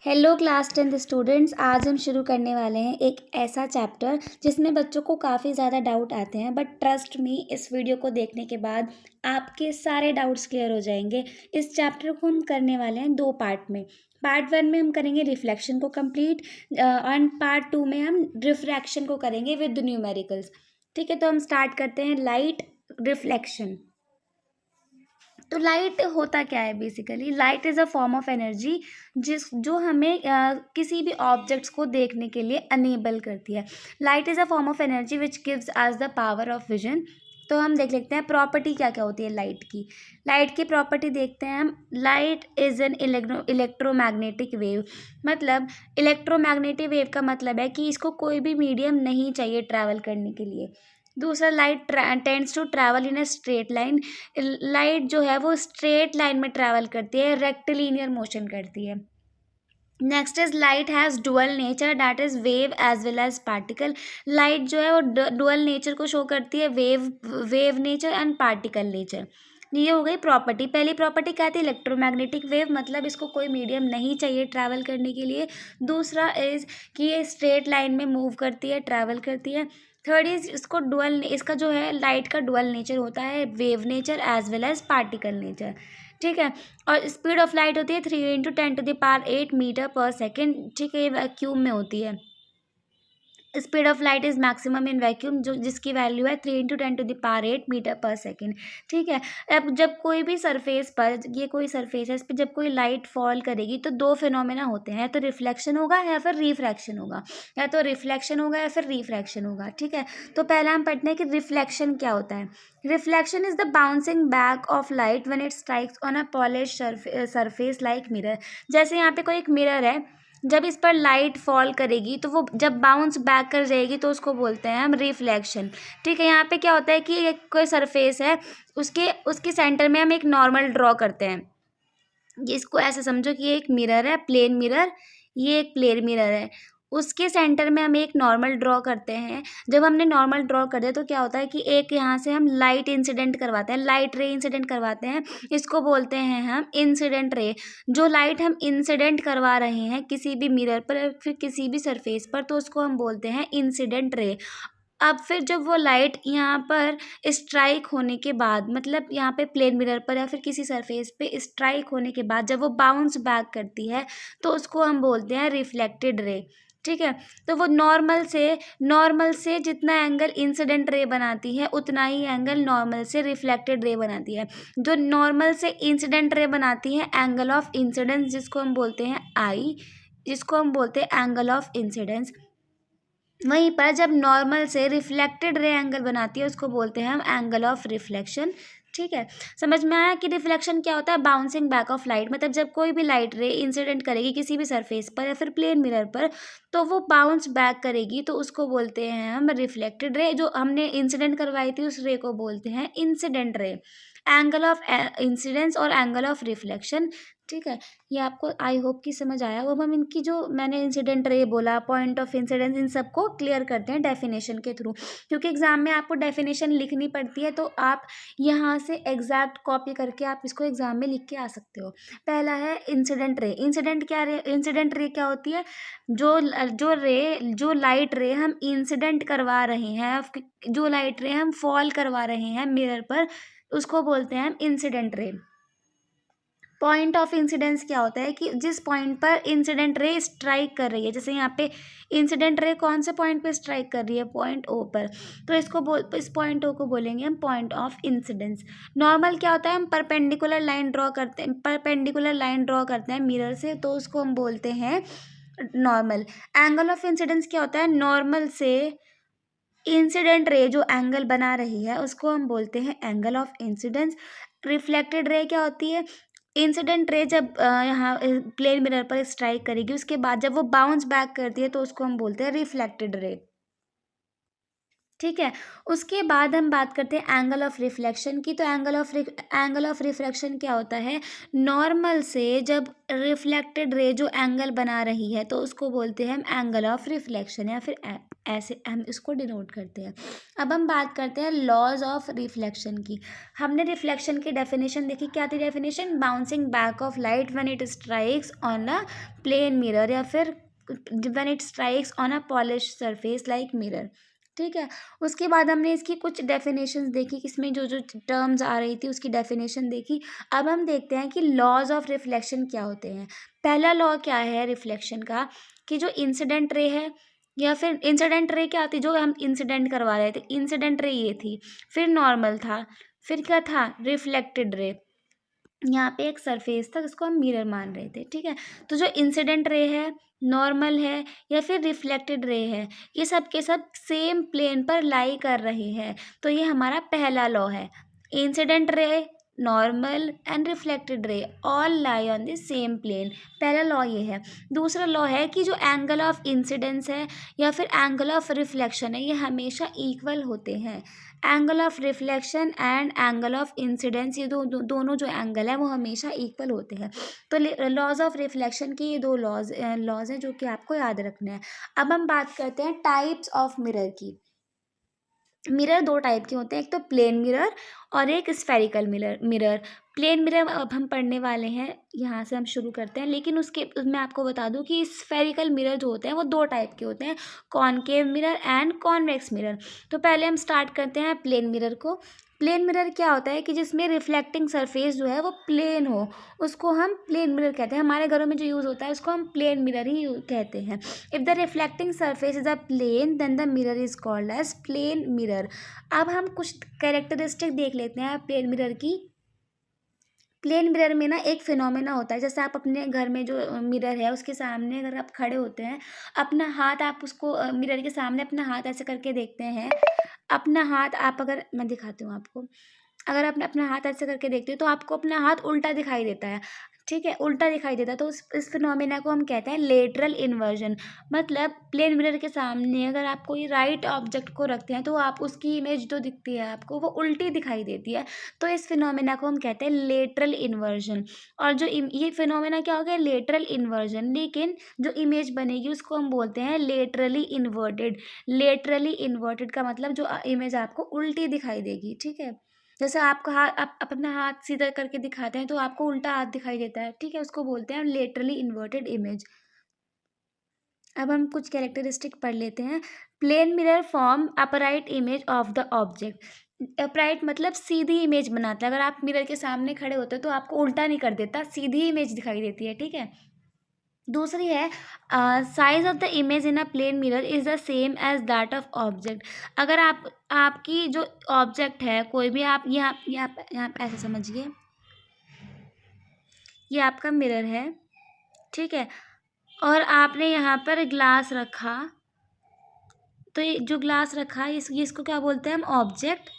Hello class 10th students. आज हम शुरू करने वाले हैं एक ऐसा चैप्टर जिसमें बच्चों को काफ़ी ज़्यादा डाउट आते हैं, बट ट्रस्ट मी, इस वीडियो को देखने के बाद आपके सारे डाउट्स क्लियर हो जाएंगे। इस चैप्टर को हम करने वाले हैं 2 पार्ट में। पार्ट 1 में हम करेंगे रिफ्लेक्शन को कंप्लीट, एंड पार्ट 2 में हम रिफ्रैक्शन को करेंगे विद न्यूमेरिकल्स। ठीक है, तो हम स्टार्ट करते हैं लाइट रिफ्लेक्शन। तो लाइट होता क्या है? Basically light is a form of energy जो हमें किसी भी ऑब्जेक्ट्स को देखने के लिए अनेबल करती है। Light is a form of energy which gives us the power of vision. तो हम देख लेते हैं प्रॉपर्टी क्या क्या होती है लाइट की। लाइट की प्रॉपर्टी देखते हैं हम। Light is an electromagnetic wave. मतलब इलेक्ट्रोमैग्नेटिक वेव का मतलब है कि इसको कोई भी मीडियम नहीं चाहिए ट्रैवल करने के लिए। दूसरा, light tends to travel in a straight line. Light जो है वो स्ट्रेट लाइन में ट्रैवल करती है, रेक्टिलिनियर मोशन करती है। Next is light has dual nature, that is wave as well as particle. Light जो है वो डुअल नेचर को शो करती है, wave nature and particle nature. ये हो गई प्रॉपर्टी। पहली प्रॉपर्टी क्या थी? इलेक्ट्रोमैग्नेटिक वेव, मतलब इसको कोई मीडियम नहीं चाहिए ट्रैवल करने के लिए। दूसरा इज कि ये स्ट्रेट लाइन में मूव करती है, ट्रैवल करती है। थर्ड इज इसका जो है लाइट का डुअल नेचर होता है, wave nature as well as particle nature. ठीक है। और स्पीड ऑफ लाइट होती है 3 × 10⁸ मीटर पर सेकेंड। ठीक है, ये वैक्यूम में होती है। Speed of light is maximum in vacuum, जो जिसकी वैल्यू है 3 × 10⁸ मीटर पर सेकेंड। ठीक है। अब जब कोई भी सरफेस पर, ये कोई सरफेस है, इस पर जब कोई लाइट फॉल करेगी तो 2 फिनोमेना होते हैं, तो रिफ्लेक्शन होगा या फिर रिफ्रैक्शन होगा। या तो रिफ्लेक्शन होगा या फिर रिफ्रैक्शन होगा। ठीक है। तो पहला हम पढ़ते हैं कि रिफ्लेक्शन क्या होता है। Reflection is the bouncing back of light when it strikes on a polish surface like mirror. जैसे यहाँ पे कोई एक मिरर है, जब इस पर लाइट फॉल करेगी तो वो जब बाउंस बैक कर जाएगी तो उसको बोलते हैं हम रिफ्लेक्शन। ठीक है। यहाँ पे क्या होता है कि एक कोई सरफेस है, उसके सेंटर में हम एक नॉर्मल ड्रॉ करते हैं। इसको ऐसे समझो कि ये एक मिरर है, प्लेन मिरर। ये एक प्लेन मिरर है, उसके सेंटर में हम एक नॉर्मल ड्रॉ करते हैं। जब हमने नॉर्मल ड्रॉ कर दिया तो क्या होता है कि एक यहाँ से हम लाइट इंसिडेंट करवाते हैं, लाइट रे इंसिडेंट करवाते हैं। इसको बोलते हैं हम इंसिडेंट रे। जो लाइट हम इंसिडेंट करवा रहे हैं किसी भी मिरर पर या फिर किसी भी सरफेस पर, तो उसको हम बोलते हैं इंसिडेंट रे। अब फिर जब वो लाइट यहाँ पर स्ट्राइक होने के बाद, मतलब यहाँ पे प्लेन मिरर पर या फिर किसी सरफेस पे स्ट्राइक होने के बाद जब वो बाउंस बैक करती है तो उसको हम बोलते हैं रिफ्लेक्टेड रे। ठीक है। तो वो नॉर्मल से जितना एंगल इंसिडेंट रे बनाती है उतना ही एंगल नॉर्मल से रिफ्लेक्टेड रे बनाती है। जो नॉर्मल से इंसिडेंट रे बनाती है, एंगल ऑफ इंसिडेंस जिसको हम बोलते हैं आई, जिसको हम बोलते हैं एंगल ऑफ इंसिडेंस। वहीं पर जब नॉर्मल से रिफ्लेक्टेड रे एंगल बनाती है उसको बोलते हैं हम एंगल ऑफ रिफ्लेक्शन। ठीक है। समझ में आया कि रिफ्लेक्शन क्या होता है? Bouncing back of light. मतलब जब कोई भी लाइट रे इंसिडेंट करेगी किसी भी सरफेस पर या फिर प्लेन मिरर पर, तो वो बाउंस बैक करेगी तो उसको बोलते हैं हम रिफ्लेक्टेड रे। जो हमने इंसिडेंट करवाई थी उस रे को बोलते हैं incident ray. Angle of incidence और एंगल ऑफ रिफ्लेक्शन। ठीक है। ये आपको आई होप कि समझ आया। अब हम इनकी जो मैंने इंसिडेंट रे बोला, पॉइंट ऑफ इंसिडेंस, इन सबको क्लियर करते हैं डेफिनेशन के थ्रू, क्योंकि एग्जाम में आपको डेफिनेशन लिखनी पड़ती है। तो आप यहाँ से एग्जैक्ट कॉपी करके आप इसको एग्जाम में लिख के आ सकते हो। पहला है इंसिडेंट रे। इंसिडेंट रे क्या होती है? जो लाइट रे हम इंसिडेंट करवा रहे हैं, जो लाइट रे हम फॉल करवा रहे हैं मिरर पर, उसको बोलते हैं हम incident ray. Point of incidence क्या होता है कि जिस पॉइंट पर इंसिडेंट रे स्ट्राइक कर रही है, जैसे यहाँ पे इंसिडेंट रे कौन से पॉइंट पे स्ट्राइक कर रही है? पॉइंट ओ पर। तो इस पॉइंट ओ को बोलेंगे हम पॉइंट ऑफ इंसिडेंस। नॉर्मल क्या होता है? हम परपेंडिकुलर लाइन ड्रॉ करते हैं मिरर से, तो उसको हम बोलते हैं नॉर्मल। एंगल ऑफ इंसिडेंस क्या होता है? नॉर्मल से इंसिडेंट रे जो एंगल बना रही है उसको हम बोलते हैं angle of incidence. Reflected ray क्या होती है? इंसिडेंट रे जब यहाँ प्लेन मिरर पर स्ट्राइक करेगी, उसके बाद जब वो बाउंस बैक करती है तो उसको हम बोलते हैं रिफ्लेक्टेड रे। ठीक है। उसके बाद हम बात करते हैं एंगल ऑफ रिफ्लेक्शन की। तो एंगल ऑफ रिफ्लेक्शन क्या होता है, नॉर्मल से जब रिफ्लेक्टेड रे जो एंगल बना रही है तो उसको बोलते हैं हम एंगल ऑफ रिफ्लेक्शन, या फिर ऐसे हम इसको डिनोट करते हैं। अब हम बात करते हैं लॉज ऑफ रिफ्लेक्शन की। हमने रिफ्लेक्शन की डेफिनेशन देखी, क्या थी definition, bouncing back of light when it strikes on a plane mirror, या फिर when it strikes on a polish surface like mirror. ठीक है। उसके बाद हमने इसकी कुछ डेफिनेशंस देखी, इसमें जो जो टर्म्स आ रही थी उसकी डेफिनेशन देखी। अब हम देखते हैं कि लॉज ऑफ रिफ्लेक्शन क्या होते हैं। पहला लॉ क्या है रिफ्लेक्शन का, कि जो इंसिडेंट रे है, या फिर इंसिडेंट रे क्या थी, जो हम इंसिडेंट करवा रहे थे, इंसिडेंट रे ये थी, फिर नॉर्मल था, फिर क्या था, रिफ्लेक्टेड रे, यहाँ पे एक सरफेस था जिसको हम मिरर मान रहे थे। ठीक है। तो जो इंसिडेंट रे है, नॉर्मल है, या फिर रिफ्लेक्टेड रे है, ये सब के सब सेम प्लेन पर लाई कर रहे हैं। तो ये हमारा पहला लॉ है, incident ray, normal and reflected ray all lie on the same plane. पहला लॉ ये है। दूसरा लॉ है कि जो एंगल ऑफ इंसिडेंस है या फिर एंगल ऑफ रिफ्लेक्शन है, ये हमेशा इक्वल होते हैं। Angle of reflection and angle of incidence, ये दोनों जो एंगल है वो हमेशा इक्वल होते हैं। तो लॉज ऑफ रिफ्लेक्शन के ये दो लॉज हैं जो कि आपको याद रखने हैं। अब हम बात करते हैं टाइप्स ऑफ मिरर की। मिरर दो टाइप के होते हैं, एक तो प्लेन मिरर और एक स्फेरिकल मिरर। प्लेन मिरर अब हम पढ़ने वाले हैं, यहाँ से हम शुरू करते हैं, लेकिन उसके मैं आपको बता दूं कि स्फेरिकल मिरर जो होते हैं वो दो टाइप के होते हैं, concave mirror and convex mirror. तो पहले हम स्टार्ट करते हैं प्लेन मिरर को। प्लेन मिरर क्या होता है कि जिसमें रिफ्लेक्टिंग सरफेस जो है वो प्लेन हो, उसको हम प्लेन मिरर कहते हैं। हमारे घरों में जो यूज़ होता है उसको हम प्लेन मिरर ही कहते हैं। If the reflecting surface is a plane then the mirror is called as plane mirror. अब हम कुछ कैरेक्टरिस्टिक देख लेते हैं प्लेन मिरर की। प्लेन मिरर में ना एक फिनोमेना होता है, जैसे आप अपने घर में जो मिरर है उसके सामने अगर आप खड़े होते हैं, अपना हाथ आप उसको मिरर के सामने अपना हाथ ऐसे करके देखते हैं, अपना हाथ आप, अगर मैं दिखाती हूँ आपको, अगर आप अपना हाथ ऐसे करके देखते हो तो आपको अपना हाथ उल्टा दिखाई देता है। ठीक है, उल्टा दिखाई देता है। तो इस फिनोमेना को हम कहते हैं लेटरल इन्वर्जन। मतलब प्लेन मिरर के सामने अगर आप कोई राइट ऑब्जेक्ट को रखते हैं तो आप उसकी इमेज जो दिखती है आपको वो उल्टी दिखाई देती है। तो इस फिनोमेना को हम कहते हैं लेटरल इन्वर्जन। और जो ये फिनोमेना क्या हो गया, लेटरल इन्वर्जन, लेकिन जो इमेज बनेगी उसको हम बोलते हैं लेटरली इन्वर्टेड। लेटरली इन्वर्टेड का मतलब जो इमेज आपको उल्टी दिखाई देगी। ठीक है, जैसे आपका हाथ, आप अपना हाथ सीधा करके दिखाते हैं तो आपको उल्टा हाथ दिखाई देता है। ठीक है, उसको बोलते हैं लेटरली इन्वर्टेड इमेज। अब हम कुछ कैरेक्टरिस्टिक पढ़ लेते हैं। Plane mirror form upright image of the object. Upright मतलब सीधी इमेज बनाता है। अगर आप मिरर के सामने खड़े होते हो तो आपको उल्टा नहीं कर देता, सीधी इमेज दिखाई देती है। ठीक है। दूसरी है, size of the image in a plane mirror is the same as that of object. अगर आपकी जो ऑब्जेक्ट है कोई भी, आप यहाँ ऐसे समझिए, ये आपका मिरर है। ठीक है, और आपने यहाँ पर ग्लास रखा, तो ये जो ग्लास रखा है इसको क्या बोलते हैं हम, ऑब्जेक्ट।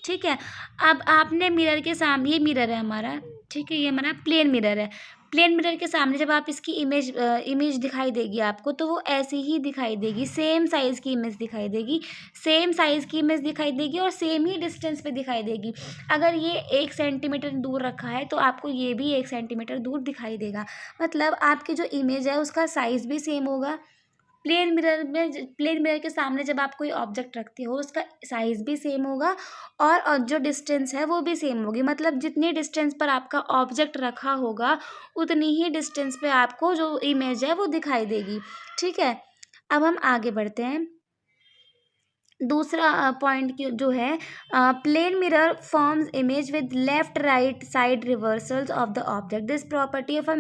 ठीक है। अब आपने मिरर के सामने, ये मिरर है हमारा, ठीक है, ये हमारा प्लेन मिरर है। प्लेन मिरर के सामने जब आप इसकी इमेज दिखाई देगी आपको, तो वो ऐसी ही दिखाई देगी, सेम साइज़ की इमेज दिखाई देगी, सेम साइज़ की इमेज दिखाई देगी और सेम ही डिस्टेंस पे दिखाई देगी। अगर ये 1 सेंटीमीटर दूर रखा है तो आपको ये भी 1 सेंटीमीटर दूर दिखाई देगा। मतलब आपकी जो इमेज है उसका साइज़ भी सेम होगा। प्लेन मिरर के सामने जब आप कोई ऑब्जेक्ट रखते हो उसका साइज़ भी सेम होगा, और जो डिस्टेंस है वो भी सेम होगी। मतलब जितनी डिस्टेंस पर आपका ऑब्जेक्ट रखा होगा उतनी ही डिस्टेंस पे आपको जो इमेज है वो दिखाई देगी। ठीक है। अब हम आगे बढ़ते हैं। दूसरा पॉइंट जो है, plane mirror forms image with left right side reversals of the object. This property of a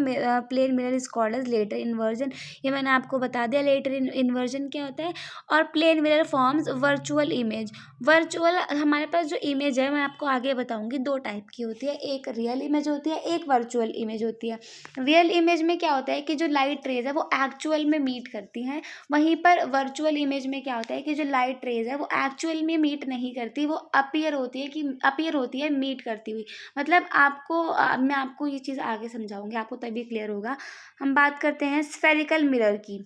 plane mirror is called as lateral inversion. ये मैंने आपको बता दिया लेटर इन्वर्जन क्या होता है। और plane mirror forms virtual image. Virtual, हमारे पास जो इमेज है मैं आपको आगे बताऊंगी, दो टाइप की होती है, एक रियल इमेज होती है, एक वर्चुअल इमेज होती है। रियल इमेज में क्या होता है कि जो लाइट रेज है वो एक्चुअल में मीट करती हैं, वहीं पर वर्चुअल इमेज में क्या होता है कि जो लाइट रेज है वो एक्चुअल में मीट नहीं करती, वो अपीयर होती है मीट करती हुई। मतलब मैं आपको ये चीज़ आगे समझाऊंगी, आपको तभी क्लियर होगा। हम बात करते हैं स्फेरिकल मिरर की।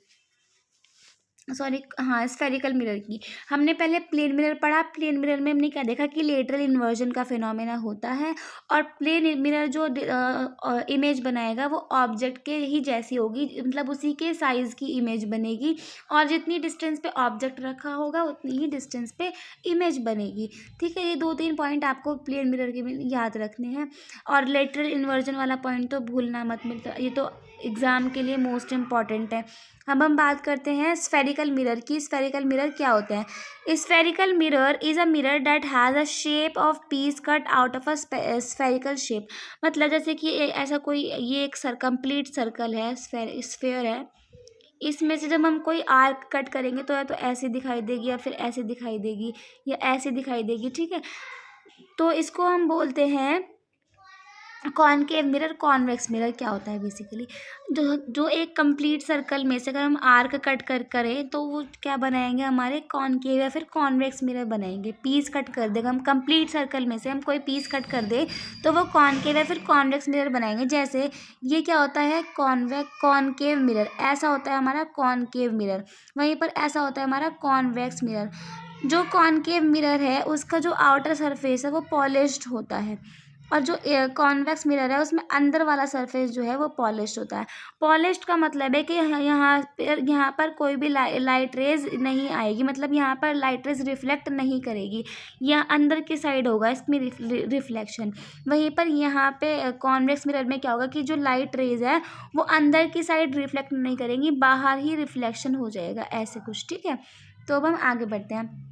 सॉरी, हाँ, स्फेरिकल मिरर की। हमने पहले प्लेन मिरर पढ़ा। प्लेन मिरर में हमने क्या देखा कि लेटरल इन्वर्जन का फिनोमेना होता है, और प्लेन मिरर जो इमेज बनाएगा वो ऑब्जेक्ट के ही जैसी होगी, मतलब उसी के साइज़ की इमेज बनेगी, और जितनी डिस्टेंस पे ऑब्जेक्ट रखा होगा उतनी ही डिस्टेंस पे इमेज बनेगी। ठीक है, ये 2-3 पॉइंट आपको प्लेन मिरर के में याद रखने हैं, और लेटरल इन्वर्जन वाला पॉइंट तो भूलना मत, मिलता ये तो एग्ज़ाम के लिए मोस्ट इम्पॉर्टेंट है। अब हम बात करते हैं स्फेरिकल मिरर की। स्फेरिकल मिरर क्या होते हैं? Spherical mirror is a mirror that has a shape of peace cut out of a spherical shape. मतलब जैसे कि ऐसा कोई, ये एक कंप्लीट सर्कल है, स्फेयर है। इसमें से जब हम कोई आर्क कट करेंगे तो या तो ऐसे दिखाई देगी, या फिर ऐसे दिखाई देगी, या ऐसे दिखाई देगी। ठीक है, तो इसको हम बोलते हैं कॉनकेव मिरर। कॉन्वेक्स मिरर क्या होता है बेसिकली? जो जो एक कंप्लीट सर्कल में से अगर हम आर्क कट करें तो वो क्या बनाएंगे, हमारे कॉनकेव या फिर कॉन्वेक्स मिरर बनाएंगे। पीस कट कर देगा, हम कंप्लीट सर्कल में से हम कोई पीस कट कर दे तो वो कॉनकेव या फिर कॉन्वेक्स मिरर बनाएंगे। जैसे ये क्या होता है, कॉनकेव मिरर। ऐसा होता है हमारा कॉनकेव मिरर। वहीं पर ऐसा होता है हमारा कॉन्वेक्स मिरर। जो कॉनकेव मिरर है उसका जो आउटर सरफेस है वो पॉलिश्ड होता है, और जो कॉन्वेक्स मिरर है उसमें अंदर वाला सरफेस जो है वो पॉलिश्ड होता है। पॉलिश्ड का मतलब है कि यहाँ पर कोई भी लाइट रेज नहीं आएगी, मतलब यहाँ पर लाइट रेज रिफ्लेक्ट नहीं करेगी, या अंदर की साइड होगा इसमें रिफ्लेक्शन। वहीं पर यहाँ पे कॉन्वेक्स मिरर में क्या होगा कि जो लाइट रेज है वो अंदर की साइड रिफ्लेक्ट नहीं करेंगी, बाहर ही रिफ्लेक्शन हो जाएगा, ऐसे कुछ। ठीक है, तो अब हम आगे बढ़ते हैं।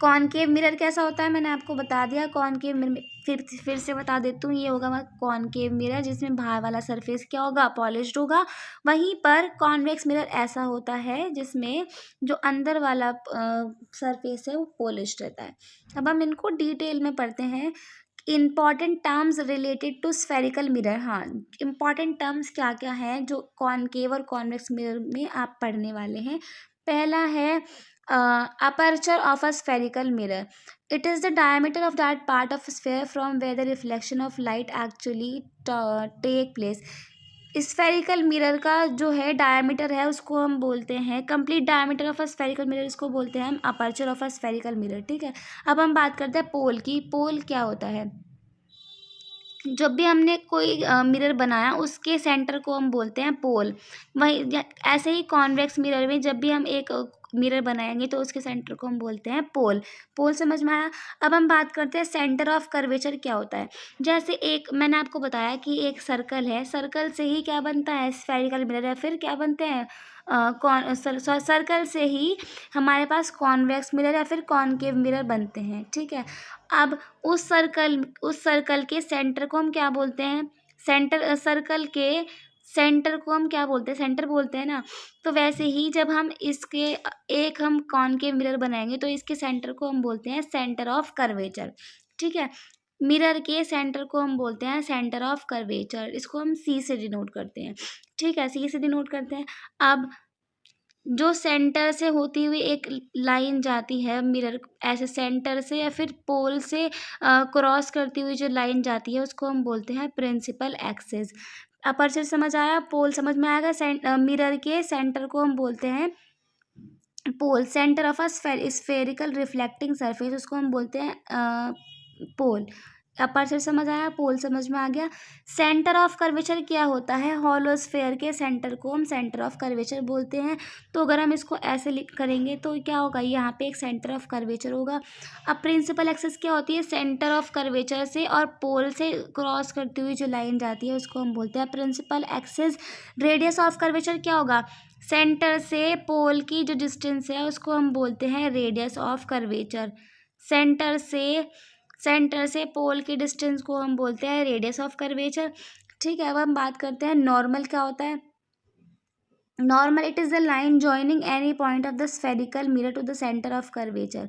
कॉनकेव मिरर कैसा होता है मैंने आपको बता दिया। कॉनकेव मिरर फिर से बता देती हूँ, ये होगा कॉनकेव मिरर जिसमें बाहर वाला सरफेस क्या होगा, पॉलिश्ड होगा। वहीं पर कॉन्वेक्स मिरर ऐसा होता है जिसमें जो अंदर वाला सरफेस है वो पॉलिश्ड रहता है। अब हम इनको डिटेल में पढ़ते हैं। Important terms related to spherical mirror. हाँ, इम्पॉर्टेंट टर्म्स क्या क्या हैं जो कॉनकेव और कॉन्वेक्स मिरर में आप पढ़ने वाले हैं। पहला है aperture of a spherical mirror. It is the diameter of that part of a sphere from where the reflection of light actually take place. Spherical mirror का जो है डायमीटर है उसको हम बोलते हैं, complete diameter of a spherical mirror इसको बोलते हैं हम aperture of a spherical mirror. ठीक है, अब हम बात करते हैं पोल की। पोल क्या होता है? जब भी हमने कोई मिरर बनाया उसके सेंटर को हम बोलते हैं पोल। वही ऐसे ही कॉन्वेक्स मिरर में जब भी हम एक मिरर बनाएंगे तो उसके सेंटर को हम बोलते हैं पोल। पोल समझ में आया? अब हम बात करते हैं सेंटर ऑफ कर्वेचर क्या होता है। जैसे एक मैंने आपको बताया कि एक सर्कल है, सर्कल से ही क्या बनता है, स्फेरिकल मिरर, या फिर क्या बनते हैं, सर्कल से ही हमारे पास कॉन्वेक्स मिरर या फिर कॉनकेव मिरर बनते हैं। ठीक है, अब उस सर्कल के सेंटर को हम क्या बोलते हैं, सर्कल के सेंटर को हम क्या बोलते हैं, सेंटर बोलते हैं ना। तो वैसे ही जब हम इसके एक हम कॉनकेव मिरर बनाएंगे तो इसके सेंटर को हम बोलते हैं सेंटर ऑफ कर्वेचर। ठीक है, मिरर के सेंटर को हम बोलते हैं सेंटर ऑफ कर्वेचर। इसको हम सी से डिनोट करते हैं। ठीक है, सी से डिनोट करते हैं। अब जो सेंटर से होती हुई एक लाइन जाती है मिरर, ऐसे सेंटर से या फिर पोल से क्रॉस करती हुई जो लाइन जाती है उसको हम बोलते हैं प्रिंसिपल एक्सिस। अपर्चर समझ आया, पोल समझ में आएगा। मिरर के सेंटर को हम बोलते हैं pole. Centre of a spherical reflecting surface उसको हम बोलते हैं पोल। अपर्चर समझ आया, पोल समझ में आ गया। सेंटर ऑफ कर्वेचर क्या होता है? हॉलो स्फेयर के सेंटर को हम सेंटर ऑफ कर्वेचर बोलते हैं। तो अगर हम इसको ऐसे लिख करेंगे तो क्या होगा, यहाँ पे एक सेंटर ऑफ कर्वेचर होगा। अब प्रिंसिपल एक्सिस क्या होती है? सेंटर ऑफ कर्वेचर से और पोल से क्रॉस करती हुई जो लाइन जाती है उसको हम बोलते हैं principal axis. Radius of curvature क्या होगा? सेंटर से पोल की जो डिस्टेंस है उसको हम बोलते हैं रेडियस ऑफ कर्वेचर। सेंटर से पोल की डिस्टेंस को हम बोलते हैं रेडियस ऑफ कर्वेचर। ठीक है, अब हम बात करते हैं नॉर्मल क्या होता है। Normal, it is the line joining any point of the spherical mirror to the centre of curvature.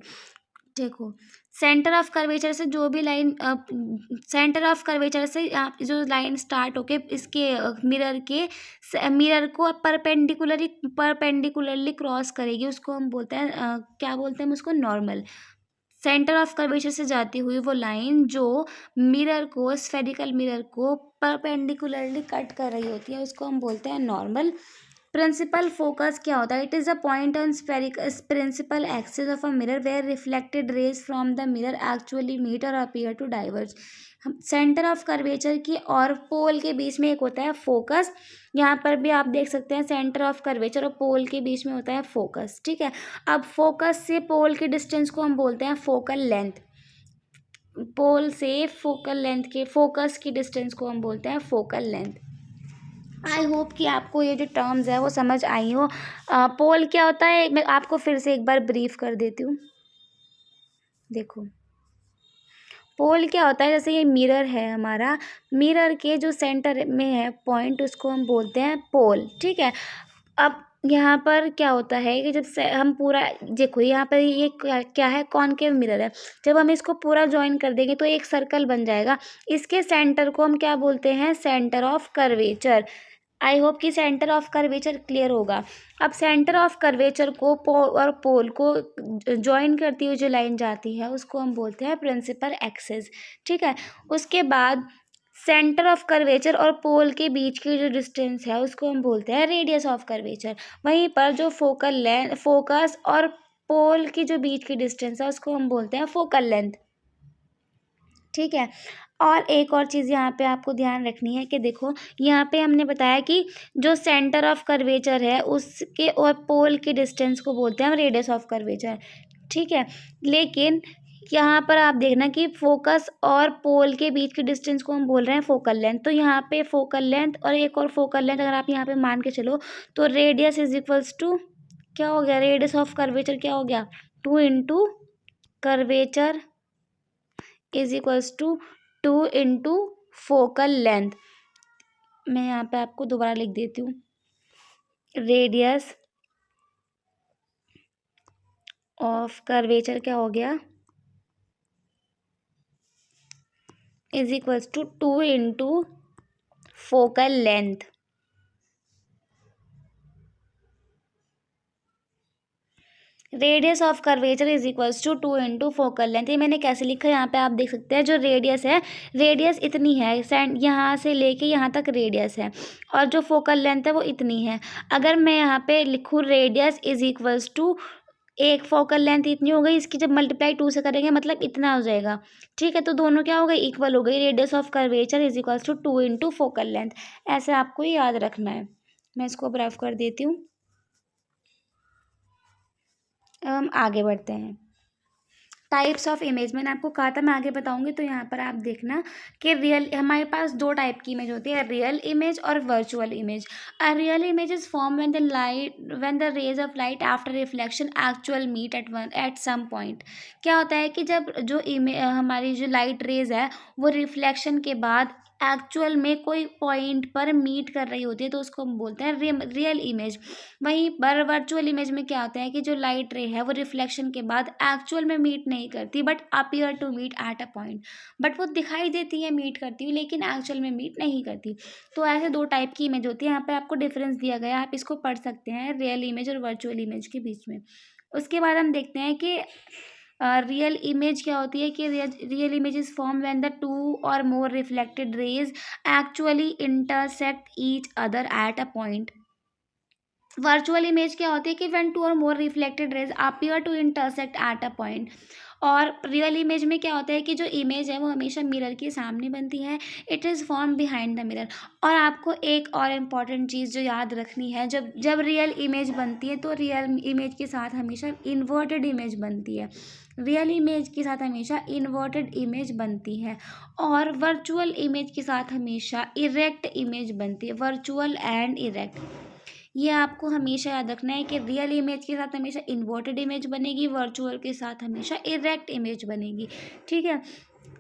देखो, सेंटर ऑफ कर्वेचर से जो भी लाइन सेंटर ऑफ कर्वेचर से जो लाइन स्टार्ट होके इसके मिरर को परपेंडिकुलरली क्रॉस करेगी उसको हम बोलते हैं क्या बोलते हैं हम उसको, नॉर्मल। सेंटर ऑफ कर्वेचर से जाती हुई वो लाइन जो स्फेरिकल मिरर को परपेंडिकुलरली कट कर रही होती है उसको हम बोलते हैं नॉर्मल। प्रिंसिपल फोकस क्या होता है? It is a point on principal axis of a mirror where reflected rays from the mirror actually meet or appear to diverge. Centre of curvature की और पोल के बीच में एक होता है फोकस। यहाँ पर भी आप देख सकते हैं सेंटर ऑफ कर्वेचर और पोल के बीच में होता है फोकस। ठीक है, अब फोकस से पोल के डिस्टेंस को हम बोलते हैं फोकल लेंथ। पोल से फोकल लेंथ के फोकस की डिस्टेंस को हम बोलते हैं फोकल लेंथ। आई होप कि आपको ये जो टर्म्स है वो समझ आई हो। पोल क्या होता है, मैं आपको फिर से एक बार ब्रीफ कर देती हूँ। देखो, पोल क्या होता है, जैसे ये मिरर है हमारा, मिरर के जो सेंटर में है पॉइंट उसको हम बोलते हैं पोल। ठीक है, अब यहाँ पर क्या होता है कि जब से हम पूरा देखो, यहाँ पर ये क्या है, कॉनकेव मिरर है। जब हम इसको पूरा ज्वाइन कर देंगे तो एक सर्कल बन जाएगा। इसके सेंटर को हम क्या बोलते हैं, centre of curvature. I hope कि सेंटर ऑफ कर्वेचर क्लियर होगा। अब सेंटर ऑफ कर्वेचर को और पोल को ज्वाइन करती हुई जो लाइन जाती है उसको हम बोलते हैं प्रिंसिपल एक्सिस। ठीक है, उसके बाद सेंटर ऑफ कर्वेचर और पोल के बीच की जो डिस्टेंस है उसको हम बोलते हैं रेडियस ऑफ कर्वेचर। वहीं पर जो फोकस और पोल की जो बीच की डिस्टेंस है उसको हम बोलते हैं फोकल लेंथ। ठीक है, और एक और चीज़ यहाँ पे आपको ध्यान रखनी है कि देखो, यहाँ पे हमने बताया कि जो सेंटर ऑफ कर्वेचर है उसके और पोल की डिस्टेंस को बोलते हैं हम रेडियस ऑफ कर्वेचर। ठीक है, लेकिन यहाँ पर आप देखना कि फोकस और पोल के बीच की डिस्टेंस को हम बोल रहे हैं फोकल लेंथ। तो यहाँ पे फोकल लेंथ और एक और फोकल लेंथ अगर आप यहाँ पे मान के चलो तो रेडियस इज इक्वल्स टू क्या हो गया, रेडियस ऑफ कर्वेचर क्या हो गया, 2 into curvature is equals to 2 into focal length. मैं यहाँ पे आपको दोबारा लिख देती हूँ, रेडियस ऑफ कर्वेचर क्या हो गया, is equals to 2 into focal length. Radius of curvature is equals to 2 into focal length. ये मैंने कैसे लिखा है यहाँ पे आप देख सकते हैं। जो रेडियस है, रेडियस इतनी है, यहाँ से लेके यहाँ तक रेडियस है, और जो फोकल लेंथ है वो इतनी है। अगर मैं यहाँ पे लिखूँ रेडियस इज इक्वल्स टू, एक फोकल लेंथ इतनी हो गई, इसकी जब मल्टीप्लाई 2 से करेंगे मतलब इतना हो जाएगा। ठीक है, तो दोनों क्या हो गई, इक्वल हो गई। Radius of curvature is equals to 2 into focal length. ऐसे आपको ये याद रखना है। मैं इसको ब्रेफ कर देती हूँ। अब हम आगे बढ़ते हैं। टाइप्स ऑफ इमेज मैंने आपको कहा था मैं आगे बताऊंगी, तो यहाँ पर आप देखना कि रियल, हमारे पास दो टाइप की इमेज होती है, रियल इमेज और virtual image. A real image is form when the rays of light after reflection actual meet at some point. क्या होता है कि जब जो हमारी जो लाइट रेज है वो रिफ्लेक्शन के बाद एक्चुअल में कोई पॉइंट पर मीट कर रही होती है तो उसको हम बोलते हैं रियल इमेज। वहीं पर वर्चुअल इमेज में क्या होता है कि जो लाइट रे है वो रिफ्लेक्शन के बाद एक्चुअल में मीट नहीं करती but appear to meet at a point. But वो दिखाई देती है मीट करती हुई, लेकिन एक्चुअल में मीट नहीं करती। तो ऐसे दो टाइप की इमेज होती है। यहाँ पे आपको डिफरेंस दिया गया है, आप इसको पढ़ सकते हैं रियल इमेज और वर्चुअल इमेज के बीच में। उसके बाद हम देखते हैं कि रियल इमेज क्या होती है कि real image is form when the two or more reflected rays actually intersect each other at a point. Virtual image क्या होती है कि when two or more reflected rays appear to intersect at a point. और real image में क्या होता है कि जो इमेज है वो हमेशा मिरर के सामने बनती है, it is form behind the mirror. और आपको एक और इम्पॉर्टेंट चीज़ जो याद रखनी है, जब जब रियल इमेज बनती है तो रियल इमेज के साथ हमेशा इन्वर्टेड इमेज बनती है। रियल इमेज के साथ हमेशा इन्वर्टेड इमेज बनती है, और वर्चुअल इमेज के साथ हमेशा इरेक्ट इमेज बनती है, वर्चुअल एंड इरेक्ट। ये आपको हमेशा याद रखना है कि रियल इमेज के साथ हमेशा इन्वर्टेड इमेज बनेगी, वर्चुअल के साथ हमेशा इरेक्ट इमेज बनेगी। ठीक है,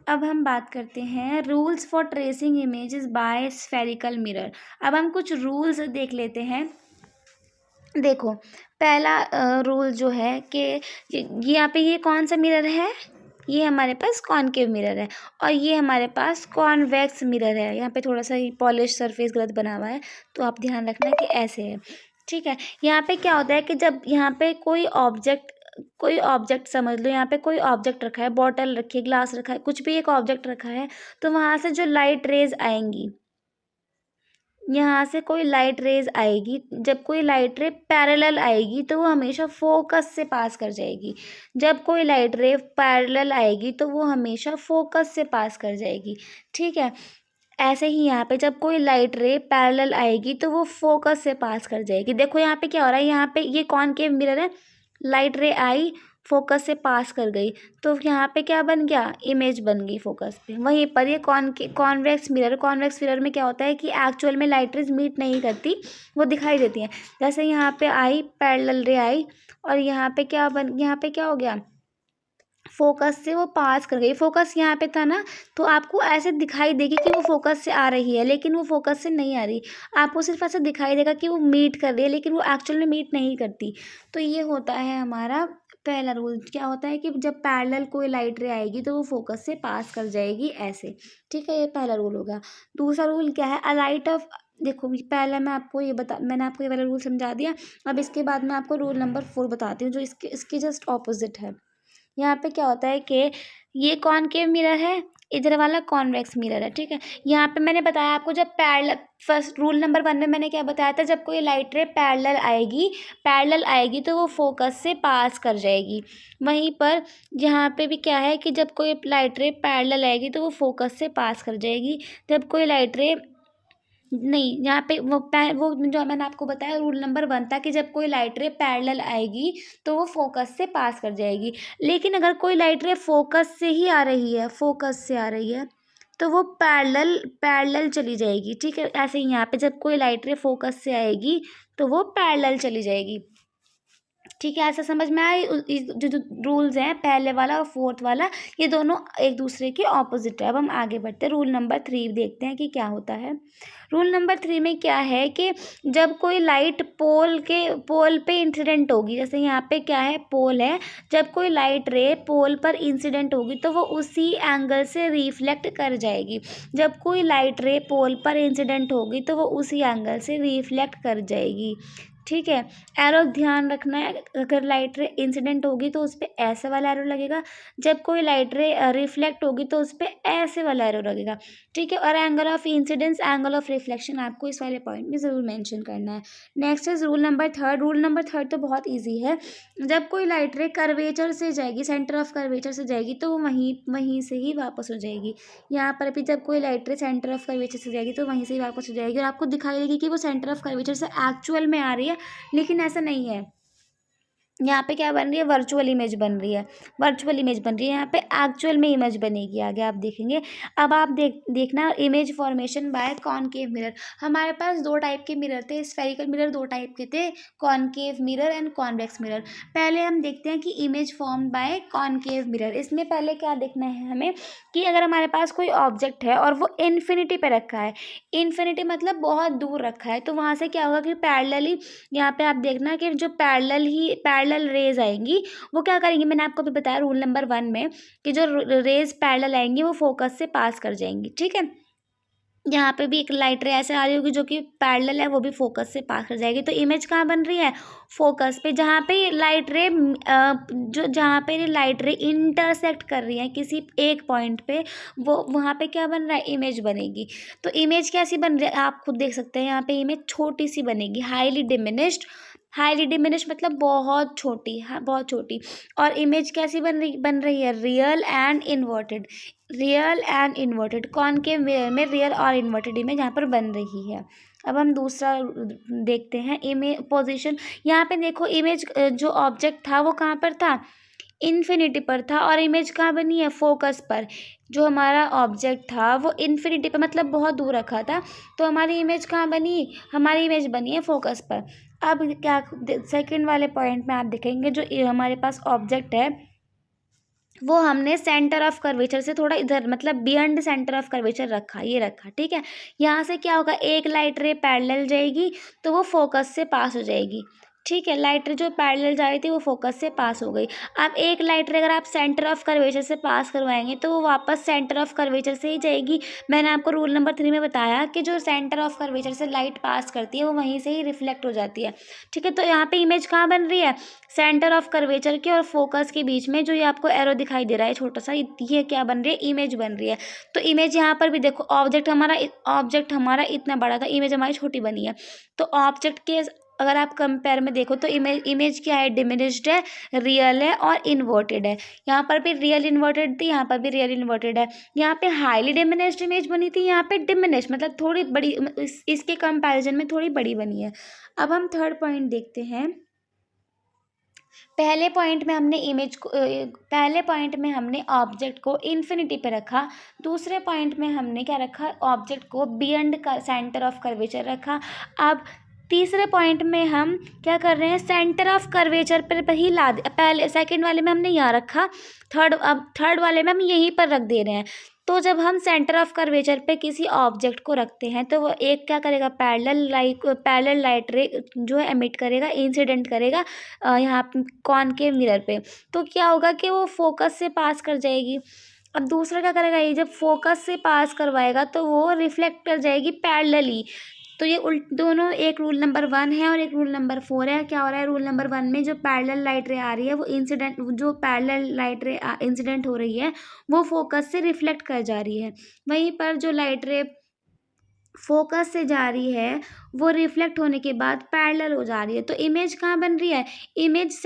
अब हम बात करते हैं rules for tracing images bye spherical mirror. अब हम कुछ रूल्स देख लेते हैं। देखो, पहला रूल जो है कि यहाँ पे ये कौन सा मिरर है, ये हमारे पास कॉनकेव मिरर है, और ये हमारे पास कॉन्वेक्स मिरर है। यहाँ पे थोड़ा सा पॉलिश सरफेस गलत बना हुआ है, तो आप ध्यान रखना कि ऐसे है। ठीक है, यहाँ पे क्या होता है कि जब यहाँ पे कोई ऑब्जेक्ट समझ लो, यहाँ पे कोई ऑब्जेक्ट रखा है, बॉटल रखी है, ग्लास रखा है, कुछ भी एक ऑब्जेक्ट रखा है, तो वहाँ से जो लाइट रेज आएंगी, यहाँ से कोई लाइट रेज आएगी, जब कोई लाइट रे पैरेलल आएगी तो वो हमेशा फोकस से पास कर जाएगी। जब कोई लाइट रे पैरेलल आएगी तो वो हमेशा फोकस से पास कर जाएगी। ठीक है, ऐसे ही यहाँ पे जब कोई लाइट रे पैरेलल आएगी तो वो फोकस से पास कर जाएगी। देखो यहाँ पे क्या हो रहा है, यहाँ पे ये कॉनकेव मिरर है, लाइट रे आई, फोकस से पास कर गई, तो यहाँ पे क्या बन गया, इमेज बन गई फोकस पे। वहीं पर ये कॉन्वेक्स मिरर, कॉन्वेक्स मिरर में क्या होता है कि एक्चुअल में लाइट रेज मीट नहीं करती, वो दिखाई देती हैं। जैसे यहाँ पे आई, पैरेलल रे आई, और यहाँ पे क्या हो गया, फोकस से वो पास कर गई। फोकस यहाँ पे था ना, तो आपको ऐसे दिखाई देगी कि वो फोकस से आ रही है, लेकिन वो फोकस से नहीं आ रही। आपको सिर्फ ऐसा दिखाई देगा कि वो मीट कर रही है, लेकिन वो एक्चुअल में मीट नहीं करती। तो ये होता है हमारा पहला रूल। क्या होता है कि जब पैरेलल कोई लाइट रे आएगी तो वो फोकस से पास कर जाएगी ऐसे। ठीक है, ये पहला रूल होगा। दूसरा रूल क्या है, अ लाइट ऑफ, देखो पहले मैंने आपको ये वाला रूल समझा दिया। अब इसके बाद मैं आपको रूल नंबर 4 बताती हूँ, जो इसके जस्ट ऑपोजिट है। यहाँ पे क्या होता है कि ये कॉनकेव मिरर है, इधर वाला कॉन्वेक्स मिरर है। ठीक है, यहाँ पे मैंने बताया आपको, जब पैरेलल, फर्स्ट रूल नंबर 1 में मैंने क्या बताया था, जब कोई लाइट रे पैरेलल आएगी तो वो फोकस से पास कर जाएगी। वहीं पर यहाँ पे भी क्या है कि जब कोई लाइट रे पैरेलल आएगी तो वो फोकस से पास कर जाएगी। जब कोई लाइट रे नहीं, यहाँ पे वो जो मैंने आपको बताया रूल नंबर 1 था कि जब कोई लाइट रे पैरेलल आएगी तो वो फोकस से पास कर जाएगी। लेकिन अगर कोई लाइट रे फोकस से ही आ रही है, फोकस से आ रही है, तो वो पैरेलल चली जाएगी। ठीक है, ऐसे ही यहाँ पे जब कोई लाइट रे फोकस से आएगी तो वो पैरेलल चली जाएगी। ठीक है, ऐसा समझ में आए। जो रूल्स हैं, पहले वाला और फोर्थ वाला, ये दोनों एक दूसरे के ऑपोजिट है। अब हम आगे बढ़ते हैं, रूल नंबर 3 देखते हैं कि क्या होता है। रूल नंबर 3 में क्या है कि जब कोई लाइट पोल पे इंसिडेंट होगी, जैसे यहाँ पे क्या है, पोल है, जब कोई लाइट रे पोल पर इंसिडेंट होगी तो वो उसी एंगल से रिफ्लेक्ट कर जाएगी। जब कोई लाइट रे पोल पर इंसिडेंट होगी तो वो उसी एंगल से रिफ्लेक्ट कर जाएगी। ठीक है, एरो ध्यान रखना है, अगर लाइट रे इंसिडेंट होगी तो उस पर ऐसे वाला एरो लगेगा, जब कोई लाइट रे रिफ्लेक्ट होगी तो उस पर ऐसे वाला एरो लगेगा। ठीक है, और angle of incidence, angle of reflection आपको इस वाले पॉइंट में ज़रूर मेंशन करना है। Next is rule number 3। Rule number 3 तो बहुत ईजी है। जब कोई लाइट रे कर्वेचर से जाएगी, सेंटर ऑफ कर्वेचर से जाएगी, तो वो वहीं से ही वापस हो जाएगी। यहाँ पर भी जब कोई लाइट रे सेंटर ऑफ कर्वेचर से जाएगी तो वहीं से ही वापस हो जाएगी, और आपको दिखाई देगी कि वो सेंटर ऑफ कर्वेचर से एक्चुअल में आ रही है, लेकिन ऐसा नहीं है। यहाँ पे क्या बन रही है, वर्चुअल इमेज बन रही है, वर्चुअल इमेज बन रही है। यहाँ पे एक्चुअल में इमेज बनेगी, आगे आप देखेंगे। अब आप देखना image formation by concave mirror. हमारे पास 2 टाइप के मिरर थे, स्फेरिकल मिरर 2 टाइप के थे, concave mirror and convex mirror. पहले हम देखते हैं कि image form by concave mirror. इसमें पहले क्या देखना है हमें कि अगर हमारे पास कोई ऑब्जेक्ट है और वो इन्फिनिटी पे रखा है, इन्फिनिटी मतलब बहुत दूर रखा है, तो वहाँ से क्या होगा कि पैरेलली, यहाँ पे आप देखना कि जो पैरेलल रेज आएंगी वो क्या करेंगी, मैंने आपको भी बताया रूल नंबर 1 में कि जो रेज पैरेलल आएंगी वो फोकस से पास कर जाएंगी। ठीक है, यहाँ पे भी एक लाइट रे ऐसे आ रही होगी जो कि पैरेलल है, वो भी फोकस से पास कर जाएगी। तो इमेज कहाँ बन रही है, फोकस पे, जहाँ पे लाइट रे जहाँ पे लाइट रे इंटरसेक्ट कर रही है किसी एक पॉइंट पे, वो वहाँ पे क्या बन रहा है, इमेज बनेगी। तो इमेज कैसी बन रही है आप खुद देख सकते हैं, यहाँ पे इमेज छोटी सी बनेगी, हाईली डिमिनिश्ड मतलब बहुत छोटी, हाँ बहुत छोटी। और इमेज कैसी बन रही है, real and inverted concave mirror में रियल और इन्वर्टेड इमेज यहाँ पर बन रही है। अब हम दूसरा देखते हैं, इमेज पोजीशन। यहाँ पे देखो, इमेज जो ऑब्जेक्ट था वो कहाँ पर था, इन्फिनिटी पर था, और इमेज कहाँ बनी है, फोकस पर। जो हमारा ऑब्जेक्ट था वो इन्फिनिटी पर मतलब बहुत दूर रखा था, तो हमारी इमेज कहाँ बनी, हमारी इमेज बनी है फोकस पर। अब क्या, सेकंड वाले पॉइंट में आप देखेंगे जो हमारे पास ऑब्जेक्ट है वो हमने सेंटर ऑफ कर्वेचर से थोड़ा इधर मतलब बियॉन्ड सेंटर ऑफ कर्वेचर रखा, ये रखा। ठीक है, यहाँ से क्या होगा, एक लाइट रे पैरेलल जाएगी तो वो फोकस से पास हो जाएगी, ठीक है, लाइट रे जो पैरेलल जा रही थी वो फोकस से पास हो गई। अब एक लाइट रे अगर आप सेंटर ऑफ कर्वेचर से पास करवाएंगे तो वो वापस सेंटर ऑफ कर्वेचर से ही जाएगी। मैंने आपको रूल नंबर 3 में बताया कि जो सेंटर ऑफ कर्वेचर से लाइट पास करती है वो वहीं से ही रिफ्लेक्ट हो जाती है। ठीक है, तो यहाँ पे इमेज कहाँ बन रही है, सेंटर ऑफ कर्वेचर के और फोकस के बीच में। जो ये आपको एरो दिखाई दे रहा है छोटा सा, ये क्या बन रही है, इमेज बन रही है। तो इमेज यहाँ पर भी देखो, ऑब्जेक्ट हमारा इतना बड़ा था, इमेज हमारी छोटी बनी है। तो ऑब्जेक्ट के अगर आप कंपेयर में देखो तो इमेज क्या है, डिमिनिश्ड है, रियल है और इन्वर्टेड है। यहाँ पर भी रियल इन्वर्टेड थी, यहाँ पर भी रियल इन्वर्टेड है। यहाँ पे हाईली डिमिनिश्ड इमेज बनी थी, यहाँ पे डिमिनिश्ड मतलब थोड़ी बड़ी, इसके कंपैरिजन में थोड़ी बड़ी बनी है। अब हम थर्ड पॉइंट देखते हैं। पहले पॉइंट में हमने ऑब्जेक्ट को इन्फिनिटी पे रखा। दूसरे पॉइंट में हमने क्या रखा, ऑब्जेक्ट को बियॉन्ड का सेंटर ऑफ कर्वेचर रखा। अब तीसरे पॉइंट में हम क्या कर रहे हैं, सेंटर ऑफ कर्वेचर पर ही ला दे, पहले सेकंड वाले में हमने यहाँ रखा, अब थर्ड वाले में हम यहीं पर रख दे रहे हैं। तो जब हम सेंटर ऑफ कर्वेचर पे किसी ऑब्जेक्ट को रखते हैं तो वो एक क्या करेगा, पैरेलल लाइट रे जो है एमिट करेगा, इंसिडेंट करेगा यहाँ कॉनकेव मिरर पे। तो क्या होगा कि वो फोकस से पास कर जाएगी। अब दूसरा क्या करेगा, ये जब फोकस से पास करवाएगा तो वो रिफ्लेक्ट कर जाएगी पैरेलली। तो ये दोनों, एक रूल नंबर 1 है और एक रूल नंबर 4 है। क्या हो रहा है, रूल नंबर 1 में जो पैरेलल लाइट रे आ रही है वो जो पैरेलल लाइट रे इंसिडेंट हो रही है वो फोकस से रिफ्लेक्ट कर जा रही है। वहीं पर जो लाइट रे फोकस से जा रही है वो रिफ्लेक्ट होने के बाद पैरेलल हो जा रही है। तो इमेज कहाँ बन रही है, इमेज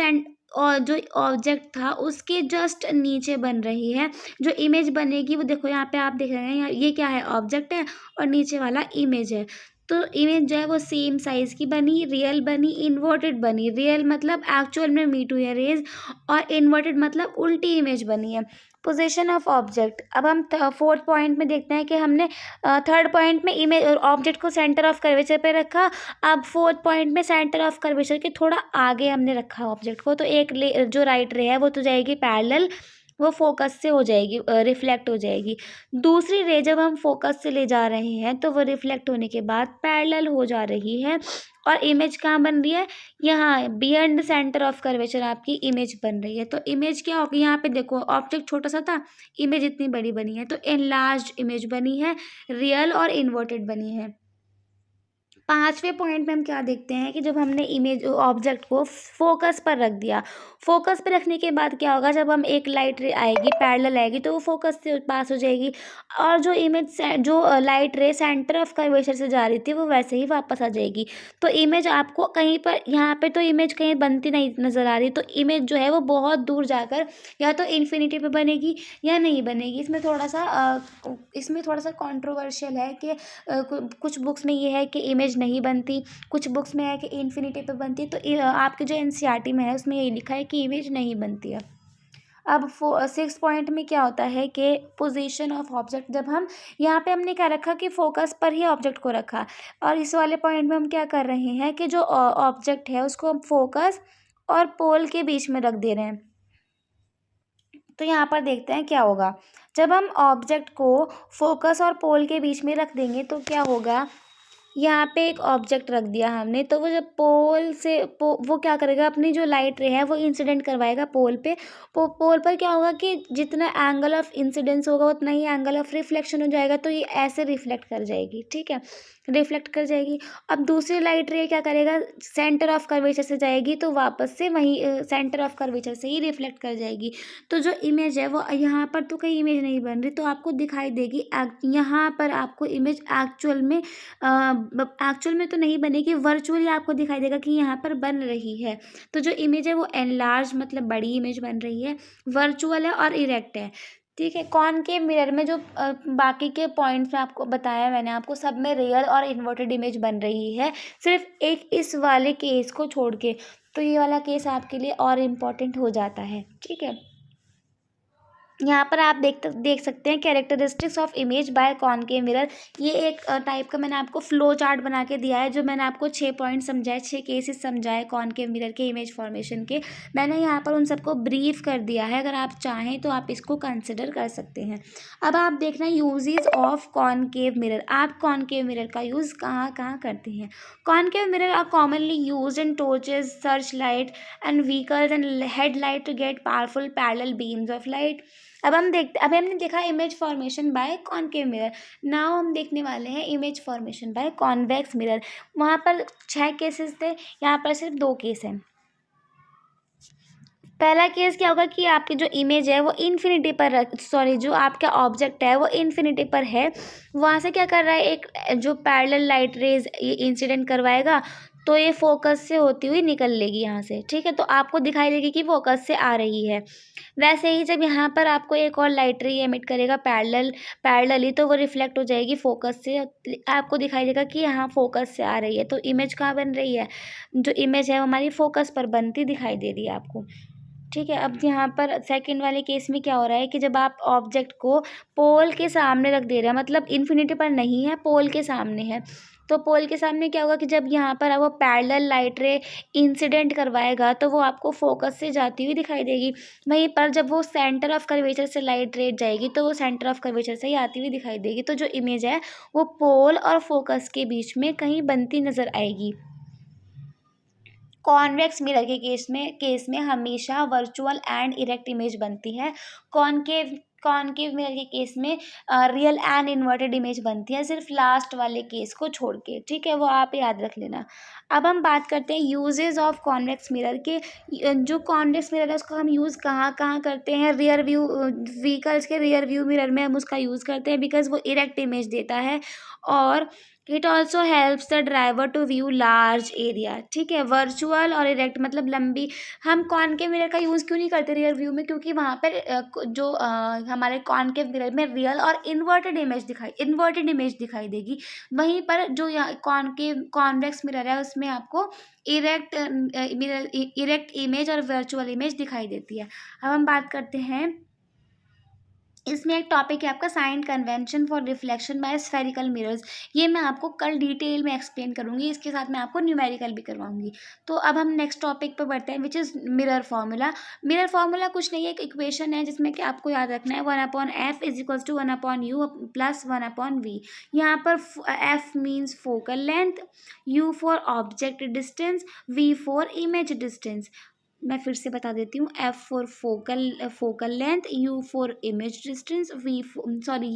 और जो ऑब्जेक्ट था उसके जस्ट नीचे बन रही है। जो इमेज बनेगी वो देखो यहाँ पे आप देख रहे हैं, ये क्या है, ऑब्जेक्ट है और नीचे वाला इमेज है। तो इमेज जो है वो सेम साइज की बनी, रियल बनी, इन्वर्टेड बनी। रियल मतलब एक्चुअल में मीट हुई है रेज, और इन्वर्टेड मतलब उल्टी इमेज बनी है। Position of object. अब हम फोर्थ पॉइंट में देखते हैं कि हमने थर्ड पॉइंट में इमेज ऑब्जेक्ट को सेंटर ऑफ कर्वेचर पे रखा। अब फोर्थ पॉइंट में सेंटर ऑफ कर्वेचर के थोड़ा आगे हमने रखा ऑब्जेक्ट को। तो एक जो राइट रे है वो तो जाएगी पैरेलल, वो फोकस से हो जाएगी, रिफ्लेक्ट हो जाएगी। दूसरी रे जब हम फोकस से ले जा रहे हैं तो वो रिफ्लेक्ट होने के बाद पैरेलल हो जा रही है और इमेज कहाँ बन रही है, यहाँ बियॉन्ड सेंटर ऑफ कर्वेचर आपकी इमेज बन रही है। तो इमेज क्या होगी, यहाँ पे देखो ऑब्जेक्ट छोटा सा था, इमेज इतनी बड़ी बनी है, तो एनलार्ज्ड इमेज बनी है, रियल और इन्वर्टेड बनी है। पांचवें पॉइंट में हम क्या देखते हैं कि जब हमने इमेज ऑब्जेक्ट को फोकस पर रख दिया, फोकस पर रखने के बाद क्या होगा, जब हम एक लाइट रे आएगी पैरेलल आएगी तो वो फोकस से पास हो जाएगी, और जो लाइट रे सेंटर ऑफ कर्वेचर से जा रही थी वो वैसे ही वापस आ जाएगी। तो इमेज आपको कहीं पर, यहाँ पे तो इमेज कहीं बनती नहीं नज़र आ रही, तो इमेज जो है वो बहुत दूर जाकर या तो इन्फिनिटी पे बनेगी या नहीं बनेगी। इसमें थोड़ा सा कॉन्ट्रोवर्शियल है कि कुछ बुक्स में ये है कि इमेज नहीं बनती, कुछ बुक्स में है कि इन्फिनिटी पे बनती है। तो आपके जो एनसीईआरटी में है उसमें ये लिखा है कि इमेज नहीं बनती है। अब 6 पॉइंट में क्या होता है कि पोजीशन ऑफ ऑब्जेक्ट। जब हम यहाँ पे हमने क्या रखा कि फोकस पर ही ऑब्जेक्ट को रखा, और इस वाले पॉइंट में हम क्या कर रहे हैं कि जो ऑब्जेक्ट है उसको हम फोकस और पोल के बीच में रख दे रहे हैं। तो यहाँ पर देखते हैं क्या होगा, जब हम ऑब्जेक्ट को फोकस और पोल के बीच में रख देंगे तो क्या होगा, यहाँ पे एक ऑब्जेक्ट रख दिया हमने, तो वो जब वो क्या करेगा, अपनी जो लाइट रे है वो इंसिडेंट करवाएगा पोल पे। पोल पर क्या होगा कि जितना एंगल ऑफ इंसिडेंस होगा उतना ही एंगल ऑफ रिफ्लेक्शन हो जाएगा, तो ये ऐसे रिफ्लेक्ट कर जाएगी। ठीक है, रिफ्लेक्ट कर जाएगी। अब दूसरी लाइट रे क्या करेगा, सेंटर ऑफ कर्वेचर से जाएगी तो वापस से वही सेंटर ऑफ कर्वेचर से ही रिफ्लेक्ट कर जाएगी। तो जो इमेज है वो यहाँ पर तो कहीं इमेज नहीं बन रही, तो आपको दिखाई देगी यहाँ पर आपको इमेज एक्चुअल में तो नहीं बनेगी, वर्चुअली आपको दिखाई देगा कि यहाँ पर बन रही है। तो जो इमेज है वो एनलार्ज मतलब बड़ी इमेज बन रही है, वर्चुअल है और इरेक्ट है। ठीक है, कॉनकेव मिरर में जो बाकी के पॉइंट्स में आपको बताया मैंने आपको, सब में रियल और इन्वर्टेड इमेज बन रही है, सिर्फ एक इस वाले केस को छोड़ के। तो ये वाला केस आपके लिए और इम्पोर्टेंट हो जाता है। ठीक है, यहाँ पर आप देख सकते हैं characteristics of image by concave mirror. ये एक टाइप का मैंने आपको फ्लो चार्ट बना के दिया है, जो मैंने आपको 6 पॉइंट समझाए, 6 केसेस समझाए कॉनकेव मिरर के इमेज फॉर्मेशन के। मैंने यहाँ पर उन सबको ब्रीफ कर दिया है, अगर आप चाहें तो आप इसको कंसिडर कर सकते हैं। अब आप देखना यूजेस ऑफ कॉनकेव मिरर। आप कॉनकेव मिरर का यूज़ कहाँ कहाँ करते हैं। Concave mirror are commonly use in torches, search light and vehicles and headlight to get powerful parallel beams of light. अब हमने देखा image formation by concave mirror. Now हम देखने वाले हैं image formation by convex mirror. वहाँ पर 6 cases थे, यहाँ पर सिर्फ 2 केस हैं। पहला केस क्या होगा कि आपकी जो इमेज है वो इन्फिनिटी पर जो आपका ऑब्जेक्ट है वो इन्फिनिटी पर है, वहाँ से क्या कर रहा है, एक जो पैरेलल लाइट रेज ये इंसिडेंट करवाएगा, तो ये फोकस से होती हुई निकल लेगी यहाँ से, ठीक है। तो आपको दिखाई देगी कि फोकस से आ रही है। वैसे ही जब यहाँ पर आपको एक और लाइट रे एमिट करेगा पैरेलली, तो वो रिफ्लेक्ट हो जाएगी फोकस से, आपको दिखाई देगा कि यहाँ फोकस से आ रही है। तो इमेज कहाँ बन रही है, जो इमेज है वो हमारी फोकस पर बनती दिखाई दे रही है आपको, ठीक है। अब यहाँ पर सेकंड वाले केस में क्या हो रहा है कि जब आप ऑब्जेक्ट को पोल के सामने रख दे रहे हैं, मतलब इन्फिनिटी पर नहीं है, पोल के सामने है, तो पोल के सामने क्या होगा कि जब यहाँ पर वो पैरेलल लाइट रे इंसिडेंट करवाएगा, तो वो आपको फोकस से जाती हुई दिखाई देगी। वहीं पर जब वो सेंटर ऑफ कर्वेचर से लाइट रे जाएगी, तो वो सेंटर ऑफ कर्वेचर से ही आती हुई दिखाई देगी। तो जो इमेज है वो पोल और फोकस के बीच में कहीं बनती नज़र आएगी। कॉन्वेक्स मिरर के केस में हमेशा वर्चुअल एंड इरेक्ट इमेज बनती है। कॉनकेव मिरर के केस में रियल एंड इन्वर्टेड इमेज बनती है, सिर्फ लास्ट वाले केस को छोड़ के, ठीक है, वो आप याद रख लेना। अब हम बात करते हैं यूजेस ऑफ कॉन्वेक्स मिरर के। जो कॉन्वेक्स मिरर है उसका हम यूज़ कहाँ कहाँ करते हैं। रियर व्यू व्हीकल्स के रियर व्यू मिरर में हम उसका यूज़ करते हैं, बिकॉज वो इरेक्ट इमेज देता है, और it also helps the driver to view large area, ठीक है। वर्चुअल और इरेक्ट मतलब लंबी। हम कॉनकेव मिरर का यूज़ क्यों नहीं करते रियर व्यू में, क्योंकि वहाँ पर जो हमारे कॉनकेव मिरर में रियल और इन्वर्टेड इमेज दिखाई देगी। वहीं पर जो यहाँ कॉन्वेक्स मिरर है उसमें आपको इरेक्ट इमेज और वर्चुअल इमेज दिखाई देती है। अब हम बात करते हैं, इसमें एक टॉपिक है आपका sign convention for reflection by spherical mirrors. ये मैं आपको कल डिटेल में एक्सप्लेन करूँगी, इसके साथ मैं आपको न्यूमेरिकल भी करवाऊंगी। तो अब हम नेक्स्ट टॉपिक पर बढ़ते हैं, which is mirror formula. Mirror formula कुछ नहीं है, एक इक्वेशन है जिसमें कि आपको याद रखना है 1/f is equals to 1/u plus 1/v। यहाँ पर f means focal length, u for object distance, v for image distance. मैं फिर से बता देती हूँ, F for focal length, U for image distance,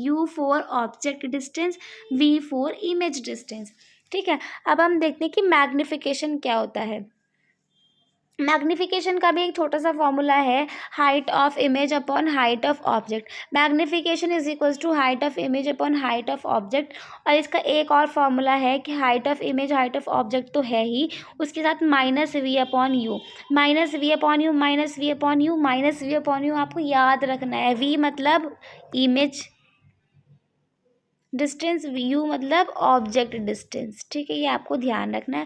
U for object distance, V for image distance, ठीक है। अब हम देखते हैं कि मैग्निफिकेशन क्या होता है। मैग्निफिकेशन का भी एक छोटा सा फॉर्मूला है, height of image upon height of object. Magnification is equals to height of image upon height of object. और इसका एक और फॉर्मूला है कि height of image height of object तो है ही, उसके साथ -v/u, -v/u आपको याद रखना है। v मतलब इमेज डिस्टेंस, u मतलब ऑब्जेक्ट डिस्टेंस, ठीक है, ये आपको ध्यान रखना है।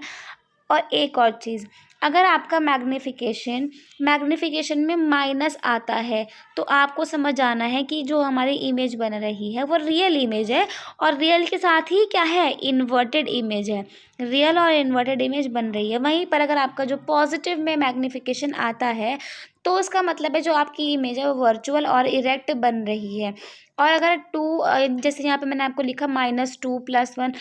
और एक और चीज़, अगर आपका मैग्निफिकेशन में माइनस आता है, तो आपको समझ आना है कि जो हमारी इमेज बन रही है वो रियल इमेज है, और रियल के साथ ही क्या है, इन्वर्टेड इमेज है। रियल और इन्वर्टेड इमेज बन रही है। वहीं पर अगर आपका जो पॉजिटिव में मैग्निफिकेशन आता है, तो उसका मतलब है जो आपकी इमेज है वो वर्चुअल और इरेक्ट बन रही है। और अगर 2 जैसे यहाँ पे मैंने आपको लिखा -2 + 1,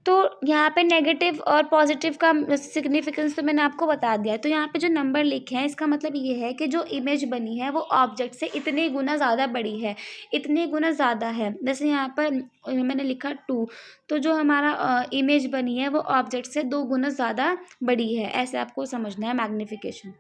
तो यहाँ पे नेगेटिव और पॉजिटिव का सिग्निफिकेंस तो मैंने आपको बता दिया है। तो यहाँ पे जो नंबर लिखे हैं इसका मतलब ये है कि जो इमेज बनी है वो ऑब्जेक्ट से इतने गुना ज़्यादा बड़ी है, इतने गुना ज़्यादा है। जैसे यहाँ पर मैंने लिखा 2, तो जो हमारा इमेज बनी है वो ऑब्जेक्ट से 2 गुना ज़्यादा बड़ी है, ऐसे आपको समझना है मैग्निफिकेशन।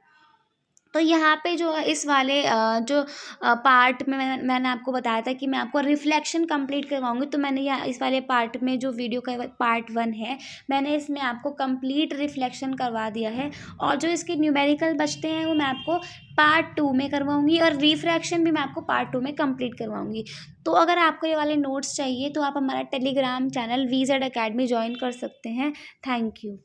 तो यहाँ पे जो इस वाले जो पार्ट में मैंने आपको बताया था कि मैं आपको रिफ्लेक्शन कंप्लीट करवाऊंगी, तो मैंने यहाँ इस वाले पार्ट में जो वीडियो का पार्ट 1 है, मैंने इसमें आपको कंप्लीट रिफ्लेक्शन करवा दिया है। और जो इसके न्यूमेरिकल बचते हैं वो मैं आपको पार्ट 2 में करवाऊंगी, और रिफ्रैक्शन भी मैं आपको पार्ट 2 में कंप्लीट करवाऊंगी। तो अगर आपको ये वाले नोट्स चाहिए तो आप हमारा Telegram channel VZ Academy join कर सकते हैं। Thank you.